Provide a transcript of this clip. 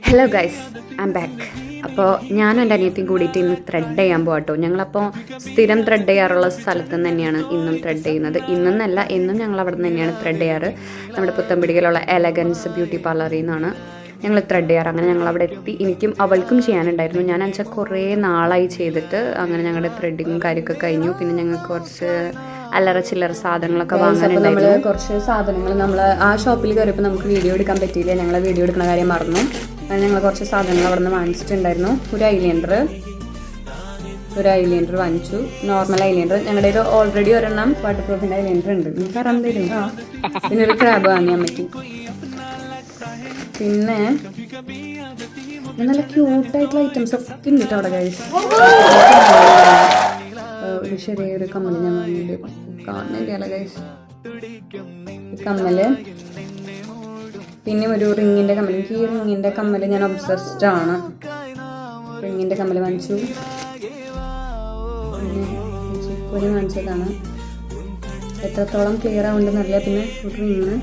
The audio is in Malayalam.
Hello guys, I M back. അപ്പോൾ ഞാനും എൻ്റെ അനിയത്തിയും കൂടിയിട്ട് ഇന്ന് ത്രെഡ് ചെയ്യാൻ പോകട്ടോ. ഞങ്ങളപ്പോൾ സ്ഥിരം ത്രെഡ് ചെയ്യാറുള്ള സ്ഥലത്ത് നിന്ന് തന്നെയാണ് ഇന്നും ത്രെഡ് ചെയ്യുന്നത്. ഇന്നെന്നല്ല, എന്നും ഞങ്ങൾ അവിടെ നിന്ന് തന്നെയാണ് ത്രെഡ് ചെയ്യാറ്. നമ്മുടെ പുത്തൻപിടിയിലുള്ള എലഗൻസ് ബ്യൂട്ടി പാർലറിൽ നിന്നാണ് ഞങ്ങൾ ത്രെഡ് ചെയ്യാറ്. അങ്ങനെ ഞങ്ങൾ അവിടെ എത്തി. എനിക്കും അവൾക്കും ചെയ്യാനുണ്ടായിരുന്നു. ഞാൻ വെച്ചാൽ കുറേ നാളായി ചെയ്തിട്ട്. അങ്ങനെ ഞങ്ങളുടെ ത്രെഡിങ്ങും കാര്യമൊക്കെ കഴിഞ്ഞു. പിന്നെ ഞങ്ങൾക്ക് കുറച്ച് അല്ലറ ചില്ലറ സാധനങ്ങളൊക്കെ വാങ്ങാനുണ്ടായിരുന്നു. നമ്മൾ കുറച്ച് സാധനങ്ങൾ നമ്മൾ ആ ഷോപ്പിൽ കയറിയപ്പോൾ നമുക്ക് വീഡിയോ എടുക്കാൻ പറ്റിയില്ല. ഞങ്ങൾ വീഡിയോ എടുക്കുന്ന കാര്യം മറന്നു. അങ്ങനെ ഞങ്ങൾ കുറച്ച് സാധനങ്ങൾ അവിടെ നിന്ന് വാങ്ങിച്ചിട്ടുണ്ടായിരുന്നു. ഒരു ഐലൈനർ വാങ്ങിച്ചു, നോർമൽ ഐലൈനർ. ഞങ്ങളുടെ ഒരു ഓൾറെഡി ഒരെണ്ണം വാട്ടർ പ്രൂഫിൻ്റെ ഐലൈനർ ഉണ്ട്. എനിക്ക് അറിയാൻ തരും. പിന്നെ ഒരു ക്രാബ് വാങ്ങിയാൻ പറ്റി. പിന്നെ നല്ല ക്യൂട്ടായിട്ടുള്ള ഐറ്റംസ് ഒക്കെ ഉണ്ട് കേട്ടോ അവിടെ ഗൈസ്. ഒരു ചെറിയൊരു കമ്മൽ ഞാൻ വാങ്ങിയിട്ട് കാണുന്നില്ല ഗൈസ്. കമ്മല്, പിന്നെ ഒരു റിങ്ങിൻ്റെ കമ്മൽ. എനിക്ക് ഈ റിങ്ങിൻ്റെ കമ്മൽ ഞാൻ ഒബ്സസ്ഡ് ആണ്. റിങ്ങിൻ്റെ കമ്മൽ വാങ്ങിച്ചു. പിന്നെ വാങ്ങിച്ചതാണ്. എത്രത്തോളം ക്ലിയർ ആവുന്നുണ്ടെന്നറിയില്ല. പിന്നെ ഒരു റിങ്,